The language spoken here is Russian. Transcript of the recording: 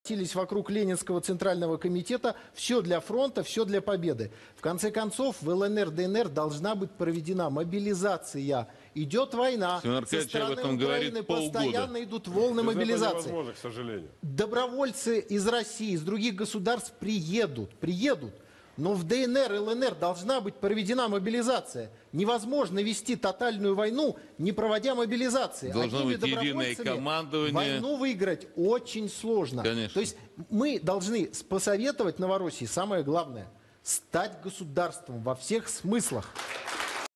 обратились вокруг Ленинского Центрального комитета. Все для фронта, все для победы. В конце концов, в ЛНР, ДНР должна быть проведена мобилизация. Идет война. Со стороны Украины постоянно идут волны мобилизации. Невозможно, к сожалению. Добровольцы из России, из других государств приедут. Но в ДНР и ЛНР должна быть проведена мобилизация. Невозможно вести тотальную войну, не проводя мобилизации. Должно быть единое командование. Войну выиграть очень сложно. Конечно. То есть мы должны посоветовать Новороссии, самое главное, стать государством во всех смыслах.